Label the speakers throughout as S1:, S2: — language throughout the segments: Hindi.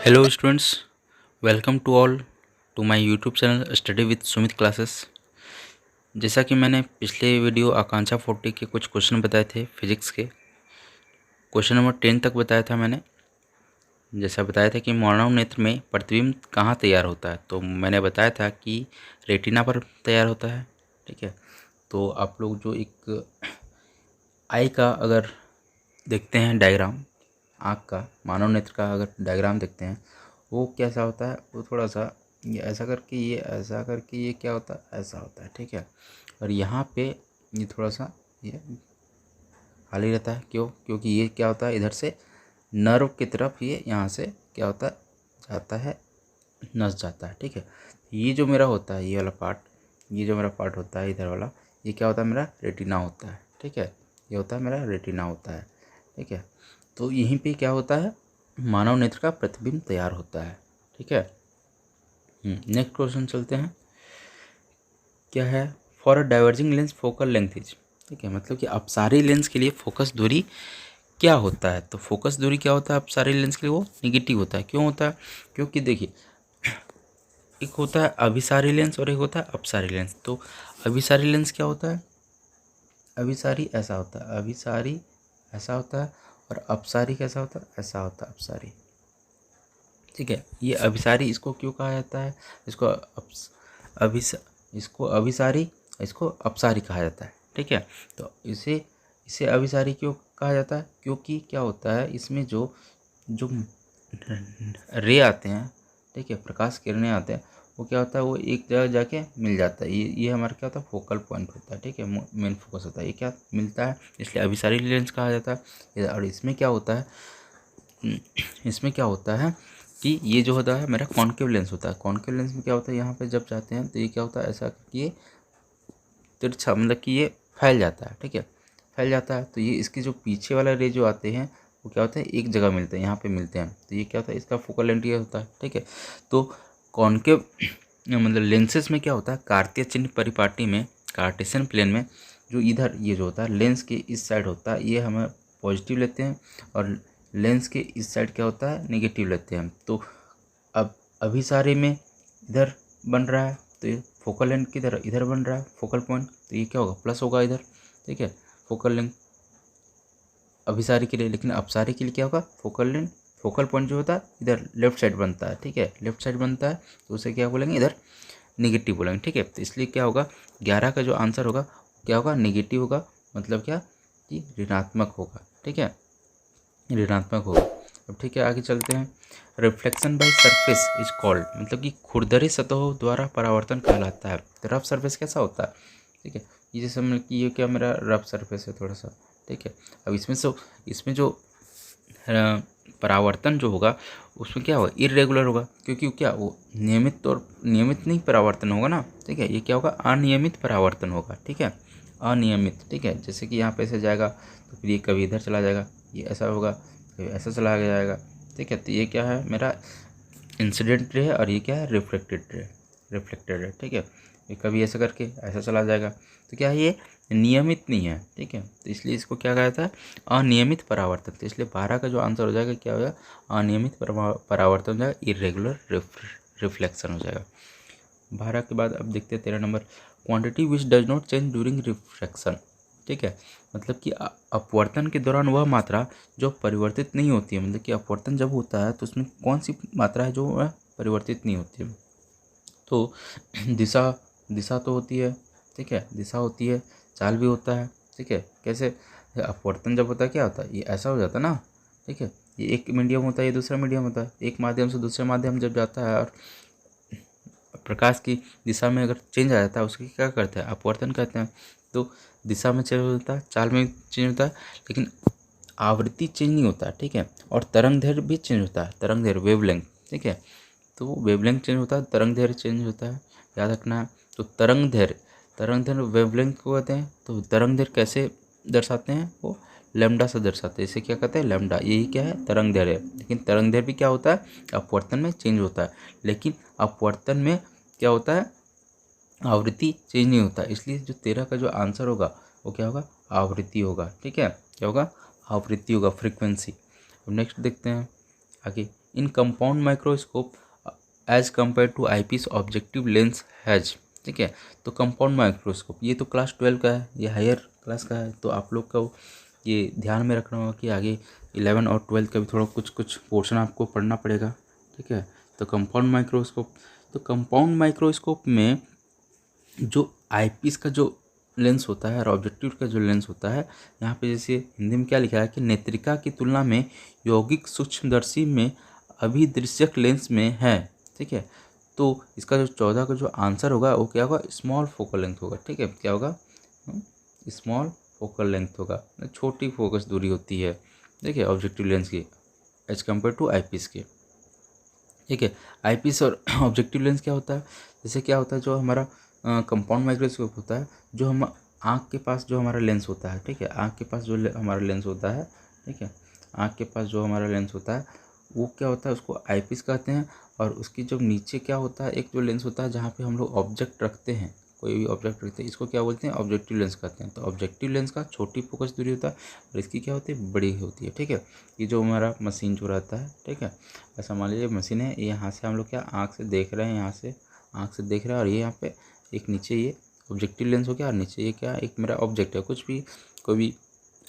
S1: Hello students, welcome to all to my YouTube channel study with Sumit classes. जैसा कि मैंने पिछले वीडियो आकांक्षा 40 के कुछ क्वेश्चन बताए थे फिजिक्स के। क्वेश्चन नंबर 10 तक बताया था मैंने। जैसा बताया था कि मानव नेत्र में प्रतिबिंब कहाँ तैयार होता है, तो मैंने बताया था कि रेटिना पर तैयार होता है। ठीक है, तो आप लोग जो एक आई का अगर देखते हैं डायग्राम, आँख का, मानव नेत्र का अगर डायग्राम देखते हैं, वो कैसा होता है, वो थोड़ा सा ये ऐसा करके, ये ऐसा करके, ये क्या होता है, ऐसा होता है। ठीक है, और यहाँ पे ये थोड़ा सा ये खाली रहता है। क्योंकि ये क्या होता है, इधर से नर्व की तरफ ये यहाँ से क्या होता है, जाता है, नस जाता है। ठीक है, ये जो मेरा होता है, ये वाला पार्ट, ये जो मेरा पार्ट होता है इधर वाला, ये क्या होता है, मेरा रेटिना होता है। ठीक है, ये होता है मेरा रेटिना होता है। ठीक है, तो यहीं पे क्या होता है, मानव नेत्र का प्रतिबिंब तैयार होता है। ठीक है, नेक्स्ट क्वेश्चन चलते हैं। क्या है, for a diverging lens focal length is. ठीक है, मतलब कि अपसारी लेंस के लिए फोकस दूरी क्या होता है, तो फोकस दूरी क्या होता है अपसारी लेंस के लिए, वो निगेटिव होता है। क्यों होता है, क्योंकि देखिए एक होता है अभिसारी लेंस और एक होता है अपसारी लेंस। तो अभिसारी लेंस क्या होता है, अभिसारी ऐसा होता है, अभिसारी ऐसा होता है, और अपसारी कैसा होता है, ऐसा होता है अपसारी। ठीक है, ये अभिसारी इसको क्यों कहा जाता है, इसको अभिस इसको अभिसारी, इसको अपसारी कहा जाता है। ठीक है, तो इसे इसे अभिसारी क्यों कहा जाता है, क्योंकि क्या होता है, इसमें जो जो रे आते हैं, ठीक है, प्रकाश किरणें आते हैं, वो क्या होता है, वो एक जगह जाके मिल जाता है। ये हमारा क्या होता है, फोकल पॉइंट होता है। ठीक है, मेन फोकस होता है, ये क्या मिलता है, इसलिए अभिसारी लेंस कहा जाता है। और इसमें क्या होता है, इसमें क्या होता है कि ये जो होता है मेरा कॉन्केव लेंस होता है। कॉन्केव लेंस में क्या होता है, यहाँ पे जब जाते हैं तो ये क्या होता है, ऐसा कि ये तिरछा, मतलब कि ये फैल जाता है। ठीक है, फैल जाता है, तो ये इसके जो पीछे वाला रे जो आते हैं वो क्या होता है, एक जगह मिलते हैं, यहाँ पे मिलते हैं, तो ये क्या होता है, इसका फोकल लेंथ ये होता है। ठीक है, तो कॉन्केव मतलब लेंसेज में क्या होता है, कार्तीय चिन्ह परिपाटी में, कार्टेशियन प्लेन में, जो इधर ये जो होता है लेंस के इस साइड होता है, ये हमें पॉजिटिव लेते हैं, और लेंस के इस साइड क्या होता है, नेगेटिव लेते हैं। तो अब अभिसारी में इधर बन रहा है, तो ये फोकल लेंथ किधर, इधर बन रहा है फोकल पॉइंट, तो ये क्या होगा, प्लस होगा इधर। ठीक है, फोकल लेंथ अभिसारी के लिए, लेकिन अपसारी के लिए क्या होगा, फोकल लेंथ, फोकल पॉइंट जो होता है इधर लेफ्ट साइड बनता है। ठीक है, लेफ्ट साइड बनता है, तो उसे क्या बोलेंगे, इधर निगेटिव बोलेंगे। ठीक है, तो इसलिए क्या होगा, 11 का जो आंसर होगा क्या होगा, निगेटिव होगा, मतलब क्या कि ऋणात्मक होगा। ठीक है, ऋणात्मक होगा। अब ठीक है, आगे चलते हैं। Reflection by surface is called, मतलब कि खुरदरी सतहों द्वारा परावर्तन कहलाता है। तो रफ सरफेस कैसा होता है, ठीक है, ये जैसे मतलब कि ये क्या मेरा रफ सरफेस है थोड़ा सा। ठीक है, अब इसमें जो परावर्तन जो होगा उसमें क्या होगा, इरेगुलर होगा, क्योंकि क्या वो नियमित नहीं परावर्तन होगा ना। ठीक है, ये क्या होगा, अनियमित परावर्तन होगा। ठीक है, अनियमित। ठीक है, जैसे कि यहाँ पे ऐसे जाएगा तो फिर ये कभी इधर चला जाएगा, ये ऐसा होगा, कभी ऐसा चला जाएगा। ठीक है, तो ये क्या है, मेरा इंसिडेंट रे है, और ये क्या है, रिफ्लेक्टेड रे। ठीक है, ये कभी ऐसा करके ऐसा चला जाएगा, तो क्या है, ये नियमित नहीं है। ठीक है, तो इसलिए इसको क्या कहा जाता है, अनियमित परावर्तन। तो इसलिए 12 का जो आंसर हो जाएगा क्या होगा, अनियमित परावर्तन हो जाएगा, इरेगुलर रिफ्लेक्शन हो जाएगा। 12 के बाद अब देखते हैं 13 number, quantity which does not change during refraction. ठीक है, मतलब कि अपवर्तन के दौरान वह मात्रा जो परिवर्तित नहीं होती है, मतलब कि अपवर्तन जब होता है तो उसमें कौन सी मात्रा है जो वह परिवर्तित नहीं होती है, तो दिशा दिशा तो होती है। ठीक है, दिशा होती है, चाल भी होता है। ठीक है, कैसे, अपवर्तन जब होता है क्या होता है, ये ऐसा हो जाता है ना। ठीक है, ये एक मीडियम होता है, ये दूसरा मीडियम होता है, एक माध्यम से दूसरे माध्यम जब जाता है और प्रकाश की दिशा में अगर चेंज आ जाता है उसकी क्या करते हैं, अपवर्तन कहते हैं। तो दिशा में चेंज होता है, चाल में चेंज होता है, लेकिन आवृत्ति चेंज नहीं होता है। ठीक है, और तरंग दैर्घ्य भी चेंज होता है, तरंग दैर्घ्य वेवलेंथ। ठीक है, तो वेवलेंथ चेंज होता है, तरंग दैर्घ्य चेंज होता है, याद रखना है। तो तरंग दैर्घ्य वेवलेंथ को कहते हैं। तो तरंग दैर्घ्य कैसे दर्शाते हैं, वो लैम्डा से दर्शाते हैं, इसे क्या कहते हैं, लैम्डा। यही क्या है, तरंग दैर्घ्य है। लेकिन तरंग दैर्घ्य भी क्या होता है, अपवर्तन में चेंज होता है, लेकिन अपवर्तन में क्या होता है, आवृत्ति चेंज नहीं होता। इसलिए जो 13 का जो आंसर होगा वो क्या होगा, आवृत्ति होगा। ठीक है, क्या होगा, आवृत्ति होगा, फ्रीक्वेंसी। अब नेक्स्ट देखते हैं आगे, in compound microscope as compare to eyepiece objective lens has. ठीक है, तो कंपाउंड माइक्रोस्कोप ये तो क्लास 12 का है, ये हायर क्लास का है, तो आप लोग को ये ध्यान में रखना होगा कि आगे 11 और 12 का भी थोड़ा कुछ पोर्शन आपको पढ़ना पड़ेगा। ठीक है, तो कंपाउंड माइक्रोस्कोप, तो कंपाउंड माइक्रोस्कोप में जो आईपीस का जो लेंस होता है और ऑब्जेक्टिव का जो लेंस होता है, यहाँ पे जैसे हिंदी में क्या लिखा है कि नेत्रिका की तुलना में यौगिक सूक्ष्मदर्शी में अभिदृश्यक लेंस में है। ठीक है, तो इसका जो 14 का जो आंसर होगा वो क्या होगा, स्मॉल फोकल लेंथ होगा। ठीक है, क्या होगा, स्मॉल फोकल लेंथ होगा, छोटी फोकस दूरी होती है। देखिए ऑब्जेक्टिव लेंस की एज कम्पेयर टू आईपीस के। ठीक है, आईपीस और ऑब्जेक्टिव लेंस क्या होता है, जैसे क्या होता है जो हमारा कंपाउंड माइक्रोस्कोप होता है, जो हम आँख के पास जो हमारा लेंस होता है। ठीक है, आँख के पास जो हमारा लेंस होता है, ठीक है, आँख के पास जो हमारा लेंस होता है वो क्या होता है, उसको आईपीस कहते हैं। और उसकी जब नीचे क्या होता है, एक जो लेंस होता है जहाँ पे हम लोग ऑब्जेक्ट रखते हैं, कोई भी ऑब्जेक्ट रखते हैं, इसको क्या बोलते हैं, ऑब्जेक्टिव लेंस कहते हैं। तो ऑब्जेक्टिव लेंस का छोटी फोकस दूरी होता है और इसकी क्या होती है, बड़ी होती है। ठीक है, ये जो हमारा मशीन जो रहता है, ठीक है, ऐसा मान लीजिए मशीन है, ये यहाँ से हम लोग क्या आँख से देख रहे हैं, यहाँ से आँख से देख रहे हैं, और ये यहाँ पे एक नीचे ये ऑब्जेक्टिव लेंस हो गया, और नीचे ये क्या एक मेरा ऑब्जेक्ट है, कुछ भी कोई भी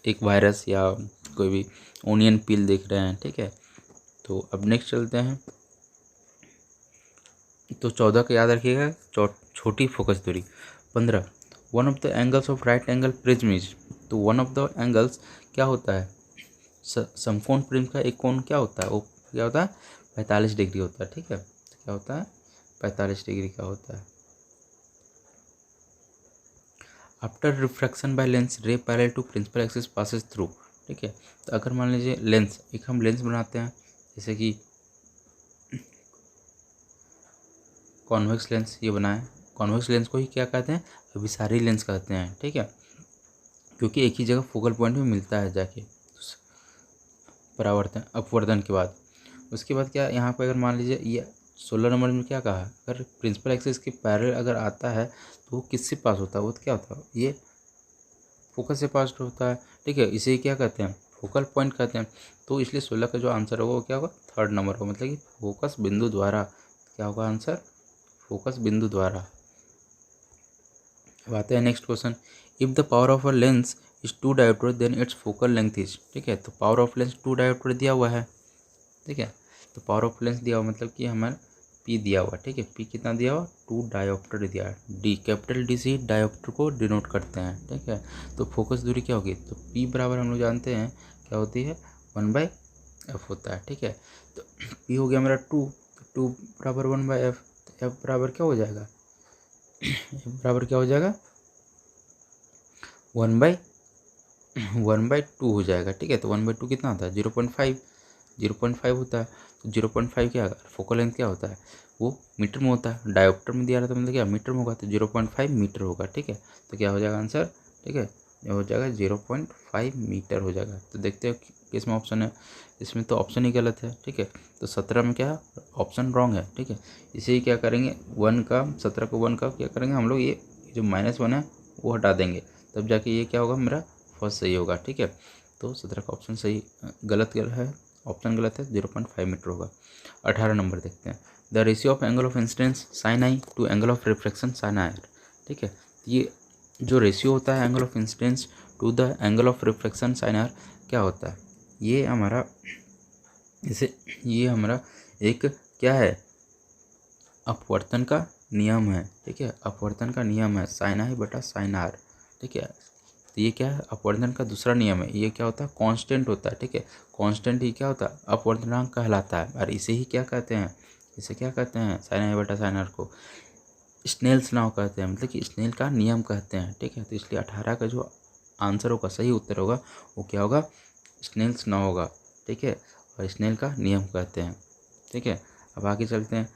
S1: एक वायरस या कोई भी ओनियन पील देख रहे हैं। ठीक है, तो अब नेक्स्ट चलते हैं। तो 14 का याद रखिएगा, छोटी फोकस दूरी। 15 one of the angles of right angle prism is. तो वन ऑफ द एंगल्स क्या होता है, समकोण प्रिज्म का एक कोण क्या होता है, वो क्या होता है, 45 डिग्री होता है। ठीक है, तो क्या होता है, 45 डिग्री का होता है। After refraction by lens ray parallel to principal axis passes through. ठीक है, तो अगर मान लीजिए लेंस, एक हम लेंस बनाते हैं, जैसे कि कॉन्वेक्स लेंस ये बनाए, कॉन्वेक्स लेंस को ही क्या कहते हैं, अभिसारी लेंस कहते हैं। ठीक है, क्योंकि एक ही जगह फोकल पॉइंट में मिलता है जाके परावर्तन अपवर्तन के बाद। उसके बाद क्या, यहाँ पर अगर मान लीजिए ये 16 नंबर में क्या कहा, अगर प्रिंसिपल एक्सिस के पैरेलल अगर आता है तो वो किससे पास होता है, वो क्या होता है, ये फोकस से पास होता है। ठीक है, इसे क्या कहते हैं, फोकल पॉइंट कहते हैं। तो इसलिए 16 का जो आंसर होगा वो क्या होगा, थर्ड नंबर होगा, मतलब कि फोकस बिंदु द्वारा। क्या होगा आंसर, फोकस बिंदु द्वारा। अब आते हैं next question. If the power of a lens is 2 dioptre then its focal length is. ठीक है, तो पावर ऑफ लेंस 2 डायोप्टर दिया हुआ है। ठीक है, तो पावर ऑफ लेंस दिया हुआ मतलब कि हमारा पी दिया हुआ। ठीक है, पी कितना दिया हुआ, 2 डायोप्टर दिया है। डी कैपिटल डी से डायोप्टर को डिनोट करते हैं। ठीक है, तो फोकस दूरी क्या होगी, तो पी बराबर हम लोग जानते हैं क्या होती है, 1/f होता है। ठीक है, तो पी हो गया मेरा 2, तो 2 बराबर 1/f, तो एफ बराबर क्या हो जाएगा, एफ बराबर क्या हो जाएगा, 1/2 हो जाएगा। ठीक है, तो 1/2 कितना होता है, 0.5 होता है। तो 0.5 क्या, फोकल लेंथ क्या होता है, वो मीटर में होता है, डायोप्टर में दिया रहता है, मतलब क्या मीटर में होगा, तो 0.5 मीटर होगा। ठीक है, तो क्या हो जाएगा आंसर, ठीक है, ये हो जाएगा 0.5 मीटर हो जाएगा। तो देखते हो किस में ऑप्शन है, इसमें तो ऑप्शन ही गलत है। ठीक है, तो 17 में क्या है, ऑप्शन रॉन्ग है। ठीक है, इसे ही क्या करेंगे, 1 का 17 को 1 का क्या करेंगे हम लोग, ये जो -1 है वो हटा देंगे, तब जाके ये क्या होगा, मेरा फर्स्ट सही होगा। ठीक है, तो 17 का ऑप्शन सही गलत है, ऑप्शन गलत है, 0.5 मीटर होगा। 18 नंबर देखते हैं। The ratio of angle of incidence sine i to angle of reflection sine i. ठीक है, ये जो रेशियो होता है angle of incidence to the angle of reflection sine are क्या होता है, ये हमारा जैसे ये हमारा एक क्या है, अपवर्तन का नियम है। ठीक है, अपवर्तन का नियम है, साइन आई बटा साइन आर। ठीक है, तो ये क्या है, अपवर्तन का दूसरा नियम है, ये क्या होता है, कांस्टेंट होता है। ठीक है, कांस्टेंट ही क्या होता है, अपवर्तनांक कहलाता है, और इसे ही क्या कहते हैं, इसे क्या कहते हैं, साइन आई बटा साइन आर को स्नेल्स लॉ कहते हैं, मतलब कि स्नेल का नियम कहते हैं। ठीक है, तो इसलिए 18 का जो आंसर होगा, सही उत्तर होगा, वो क्या होगा, स्नेल्स लॉ होगा। ठीक है, और स्नेल का नियम कहते हैं। ठीक है, अब आगे चलते हैं।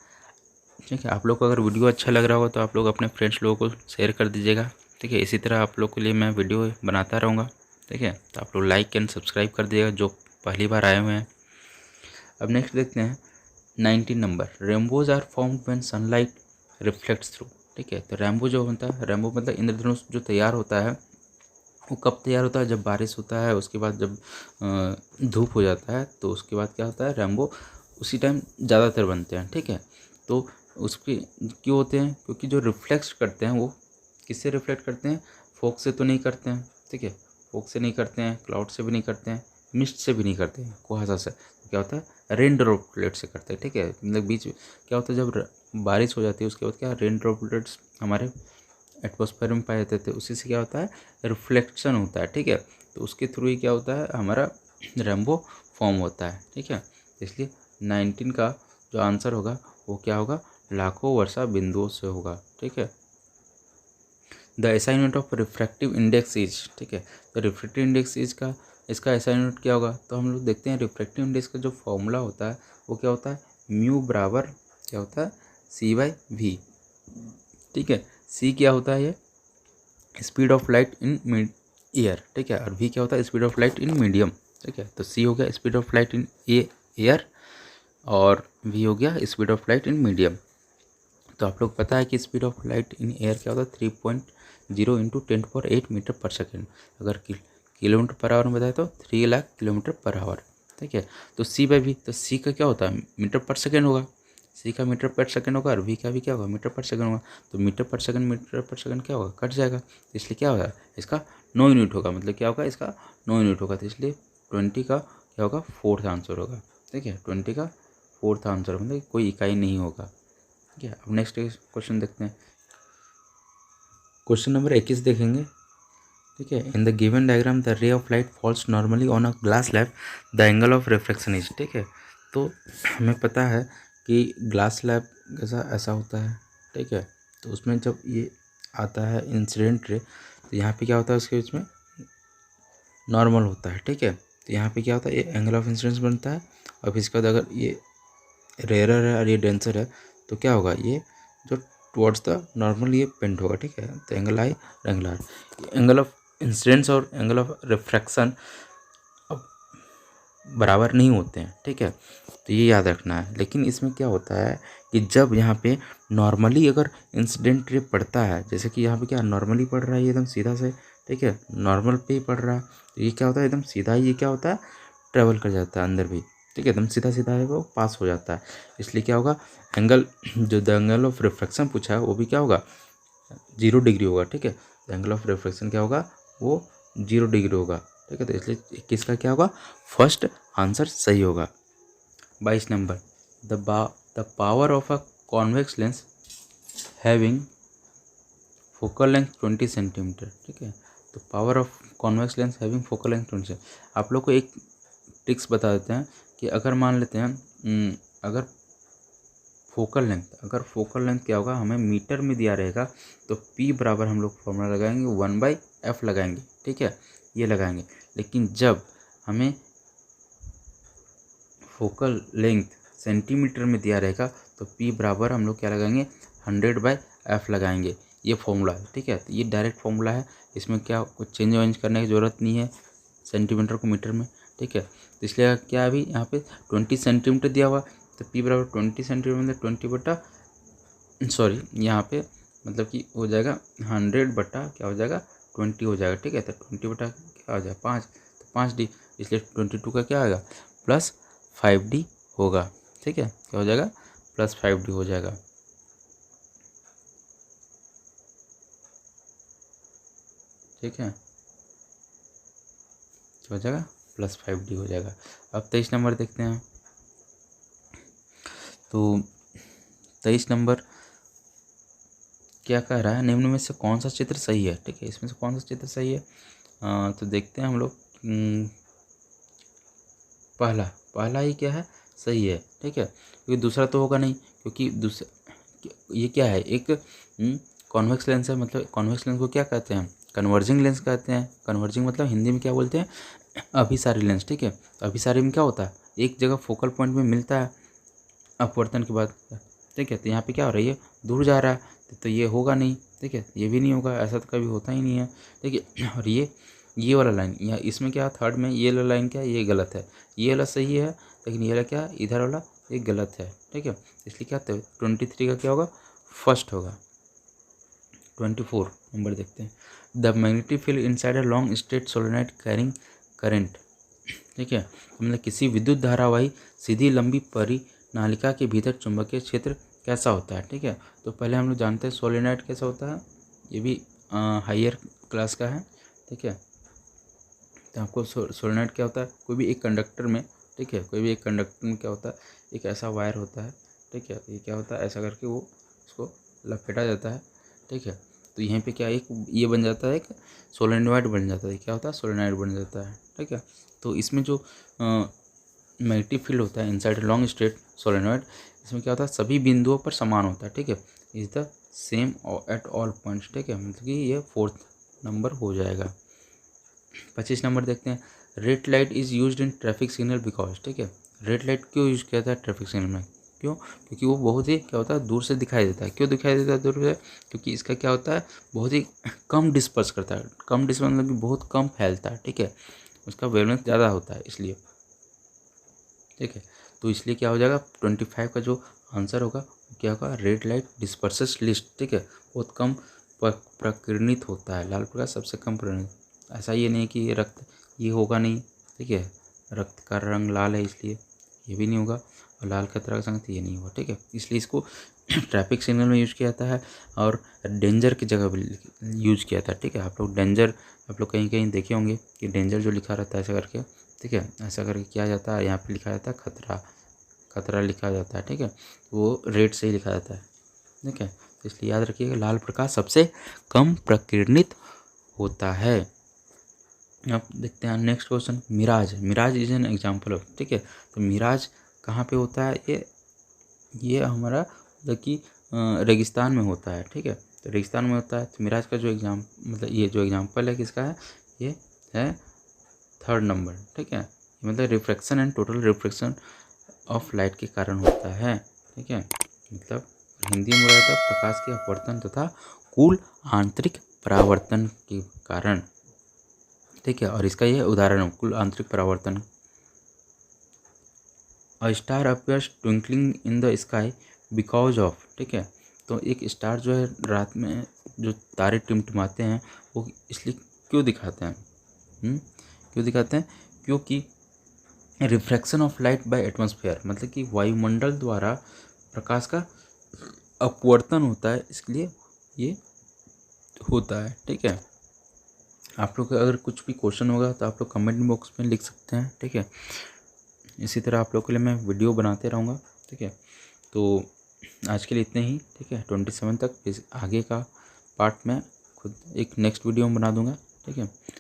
S1: ठीक है, आप लोग को अगर वीडियो अच्छा लग रहा हो तो आप लोग अपने फ्रेंड्स लोगों को शेयर कर दीजिएगा। ठीक है, इसी तरह आप लोग के लिए मैं वीडियो बनाता रहूँगा। ठीक है, तो आप लोग लाइक एंड सब्सक्राइब कर दीजिएगा जो पहली बार आए हुए हैं। अब नेक्स्ट देखते हैं 19 number. Rainbows are formed when sunlight reflects through. ठीक है, तो रेनबो जो होता है, रेनबो मतलब इंद्रधनुष जो तैयार होता है वो कब तैयार होता है, जब बारिश होता है, उसके बाद जब धूप हो जाता है, तो उसके बाद क्या होता है, रेनबो उसी टाइम ज़्यादातर बनते हैं, ठीक है। तो उसके क्यों होते हैं, क्योंकि जो रिफ्लेक्ट करते हैं वो किससे रिफ्लेक्ट करते हैं, फोक से तो नहीं करते हैं, ठीक है, फोक से नहीं करते हैं, क्लाउड से भी नहीं करते हैं, मिस्ट से भी नहीं करते हैं, कुहासा से। तो क्या होता है, रेन ड्रॉपलेट से करते हैं, ठीक है। मतलब बीच क्या होता है, जब बारिश हो जाती है उसके बाद क्या रेन ड्रॉपलेट्स हमारे एटमॉस्फेयर में पाए जाते थे, उसी से क्या होता है, रिफ्लेक्शन होता है, ठीक है। तो उसके थ्रू ही क्या होता है, हमारा रेनबो फॉर्म होता है, ठीक है। इसलिए 19 का जो आंसर होगा वो क्या होगा, लाखों वर्षा बिंदुओं से होगा, ठीक है। The SI unit of refractive index is, ठीक है। तो रिफ्रैक्टिव इंडेक्स इज का इसका एसआई यूनिट क्या होगा, तो हम लोग देखते हैं रिफ्रैक्टिव इंडेक्स का जो फॉर्मूला होता है वो क्या होता है, म्यू बराबर क्या होता है, C/V, ठीक है। सी क्या होता है, ये speed of light in air, ठीक है, और वी क्या होता है, speed of light in medium, ठीक है। तो सी हो गया speed of light in air और वी हो गया speed of light in medium. तो आप लोग पता है कि speed of light in air क्या होता है, 3.0 × 10⁸ मीटर पर सेकेंड। अगर किलोमीटर पर आवर में बताए तो 3 लाख किलोमीटर पर आवर, ठीक है। तो C/V, तो सी का क्या होता है, मीटर पर सेकेंड होगा, सी का मीटर पर सेकेंड होगा और वी का भी क्या होगा, मीटर पर सेकेंड होगा। तो मीटर पर सेकेंड क्या होगा, कट जाएगा, इसलिए क्या होगा, इसका 9 यूनिट होगा, मतलब क्या होगा, इसका 9 यूनिट होगा। तो इसलिए 20 का क्या होगा, 4th आंसर होगा, ठीक है। 20 का 4th आंसर, मतलब कोई इकाई नहीं होगा, ठीक है। अब नेक्स्ट क्वेश्चन देखते हैं, क्वेश्चन नंबर 21 देखेंगे, ठीक है। In the given diagram the ray of light falls normally on a glass slab, the angle of refraction is, ठीक है। तो हमें पता है कि ग्लास स्लैब कैसा ऐसा होता है, ठीक है। तो उसमें जब ये आता है इंसिडेंट रे, तो यहाँ पे क्या होता है, उसके बीच में नॉर्मल होता है, ठीक है। तो यहाँ पे क्या होता है, ये एंगल ऑफ इंसिडेंस बनता है, और फिर इसके बाद अगर ये रेयरर है और ये डेंसर है तो क्या होगा, ये जो टुवर्ड्स द नॉर्मल ये पेंट होगा, ठीक है। तो angle i angle r, angle of incidence और एंगल ऑफ रिफ्रैक्शन अब बराबर नहीं होते हैं, ठीक है। तो ये याद रखना है। लेकिन इसमें क्या होता है कि जब यहाँ पे नॉर्मली अगर इंसिडेंट रे पड़ता है, जैसे कि यहाँ पे क्या नॉर्मली पड़ रहा है, ये एकदम सीधा से, ठीक है, नॉर्मल पे ही पड़ रहा है, तो ये क्या होता है, एकदम सीधा ही ये क्या होता है, ट्रेवल कर जाता है अंदर भी, ठीक है, एकदम सीधा सीधा है वो पास हो जाता है। इसलिए क्या होगा, एंगल जो द एंगल ऑफ रिफ्रैक्शन पूछा है वो भी क्या होगा, 0 डिग्री होगा, ठीक है। एंगल ऑफ रिफ्रैक्शन क्या होगा, वो 0 डिग्री होगा, ठीक है। तो इसलिए किसका क्या होगा, फर्स्ट आंसर सही होगा। 22 number, the power of a convex lens having focal length 20 centimetre, ठीक है। तो power of convex lens having focal length 20। आप लोग को एक ट्रिक्स बता देते हैं कि अगर मान लेते हैं अगर फोकल लेंथ क्या होगा, हमें मीटर में दिया रहेगा, तो P बराबर हम लोग फॉर्मूला लगाएंगे 1/f लगाएंगे, ठीक है, ये लगाएंगे। लेकिन जब हमें फोकल लेंथ सेंटीमीटर में दिया रहेगा तो P बराबर हम लोग क्या लगाएंगे, 100/f लगाएंगे, ये फॉर्मूला है, ठीक है। तो ये डायरेक्ट फॉर्मूला है, इसमें क्या कुछ चेंज वेंज करने की ज़रूरत नहीं है सेंटीमीटर को मीटर में, ठीक है। तो इसलिए क्या अभी यहाँ पे 20 सेंटीमीटर दिया हुआ, तो P बराबर 20 सेंटीमीटर मतलब 20 यहाँ पे मतलब कि हो जाएगा 100 बटा क्या हो जाएगा 20 हो जाएगा, ठीक है। तो 20 बटा क्या हो जाएगा 5, तो 5D, इसलिए 22 का क्या आएगा, +5D होगा, ठीक है। क्या हो जाएगा, +5D हो जाएगा, ठीक है। क्या हो जाएगा, +5D हो जाएगा। अब 23 नंबर देखते हैं। तो 23 नंबर क्या कह रहा है, निम्न में से कौन सा चित्र सही है, ठीक है, इसमें से कौन सा चित्र सही है। तो देखते हैं हम लोग, पहला ही क्या है, सही है, ठीक है, क्योंकि दूसरा तो होगा नहीं, क्योंकि दूसरा ये क्या है, एक कॉन्वेक्स लेंस है, मतलब कॉन्वेक्स लेंस को क्या कहते हैं, कन्वर्जिंग लेंस कहते हैं। कन्वर्जिंग मतलब हिंदी में क्या बोलते हैं, अभिसारी लेंस, ठीक है। तो अभिसारी में क्या होता है, एक जगह फोकल पॉइंट में मिलता है अपवर्तन के बाद, ठीक है। तो यहाँ पे क्या हो रहा है, ये दूर जा रहा है, तो ये होगा नहीं, ठीक है, ये भी नहीं होगा, ऐसा तो कभी होता ही नहीं है, ठीक है। और ये वाला लाइन यहाँ इसमें क्या थर्ड में ये वाला लाइन क्या है, ये गलत है, ये वाला सही है, लेकिन ये वाला क्या है, इधर वाला ये गलत है, ठीक है। इसलिए क्या होता है 23 का क्या होगा, फर्स्ट होगा। 24 नंबर देखते हैं, the magnetic field inside a long straight solenoid carrying current, ठीक है। मतलब किसी विद्युत धारावाही सीधी लंबी नालिका के भीतर चुंबकीय क्षेत्र कैसा होता है। ठीक है, तो पहले हम लोग जानते हैं सोलेनॉइड कैसा होता है, ये भी हायर क्लास का है। ठीक है, तो आपको सोलेनॉइड क्या होता है, कोई भी एक कंडक्टर में, ठीक है, कोई भी एक कंडक्टर में क्या होता है, एक ऐसा वायर होता है। ठीक है, ये क्या होता है, ऐसा करके वो उसको लपेटा जाता है। ठीक है, तो यहीं पे क्या एक ये बन जाता है, एक सोलेनॉइड बन जाता है। क्या होता है, सोलेनॉइड बन जाता है। ठीक है, तो इसमें जो मैग्नेटिक फील्ड होता है इनसाइड लॉन्ग स्ट्रेट सोलेनॉइड, इसमें क्या होता है, सभी बिंदुओं पर समान होता है। ठीक है, is the same at all points. ठीक है, मतलब कि ये 4th नंबर हो जाएगा। 25 नंबर देखते हैं, red light is used in traffic signal because. ठीक है, रेड लाइट क्यों यूज किया जाता है ट्रैफिक सिग्नल में, क्यों, क्योंकि वो बहुत ही क्या होता है, दूर से दिखाई देता है। क्यों दिखाई देता है दूर से, क्योंकि इसका क्या होता है, बहुत ही कम डिस्पर्स करता है। कम डिस्पर्स मतलब कि बहुत कम फैलता है। ठीक है, उसका वेवलेंथ ज़्यादा होता है इसलिए। ठीक है, तो इसलिए क्या हो जाएगा, 25 का जो आंसर होगा वो क्या होगा, रेड लाइट डिस्पर्सेस लिस्ट। ठीक है, बहुत कम प्रकीर्णित होता है, लाल प्रकाश सबसे कम प्रकीर्णित। ऐसा ये नहीं कि ये रक्त ये होगा नहीं। ठीक है, रक्त का रंग लाल है इसलिए ये भी नहीं होगा, और लाल खतरा का संकेत ये नहीं होगा। ठीक है, इसलिए इसको ट्रैफिक सिग्नल में यूज किया जाता है और डेंजर की जगह भी यूज किया जाता है। ठीक है, आप लोग डेंजर, आप लोग कहीं कहीं देखे होंगे कि डेंजर जो लिखा रहता है ऐसा करके। ठीक है, ऐसा करके किया जाता है, यहाँ पे लिखा जाता है खतरा, खतरा लिखा जाता है। ठीक है, वो रेड से ही लिखा जाता है। ठीक है, तो इसलिए याद रखिएगा लाल प्रकाश सबसे कम प्रकीर्णित होता है। अब देखते हैं next question, mirage. Mirage is an example of. ठीक है, तो मिराज कहाँ पे होता है, ये हमारा मतलब कि रेगिस्तान में होता है। ठीक है, तो रेगिस्तान में होता है, तो मिराज का जो मतलब ये जो एग्जाम्पल है किसका है, ये है 3rd नंबर। ठीक है, मतलब refraction and total refraction of light के कारण होता है। ठीक है, मतलब हिंदी में बोला जाता है प्रकाश के अपवर्तन तथा कुल आंतरिक परावर्तन के कारण। ठीक है, और इसका ये उदाहरण है कुल आंतरिक परावर्तन। A star appears twinkling in the sky because of. ठीक है, तो एक स्टार जो है रात में जो तारे टिमटिमाते हैं वो इसलिए क्यों दिखाते हैं, क्यों दिखाते हैं, क्योंकि refraction of light by atmosphere, मतलब कि वायुमंडल द्वारा प्रकाश का अपवर्तन होता है, इसलिए ये होता है। ठीक है, आप लोग का अगर कुछ भी क्वेश्चन होगा तो आप लोग कमेंट बॉक्स में लिख सकते हैं। ठीक है, इसी तरह आप लोग के लिए मैं वीडियो बनाते रहूँगा। ठीक है, तो आज के लिए इतने ही। ठीक है, 27 तक, इस आगे का पार्ट मैं खुद एक नेक्स्ट वीडियो में बना दूँगा। ठीक है।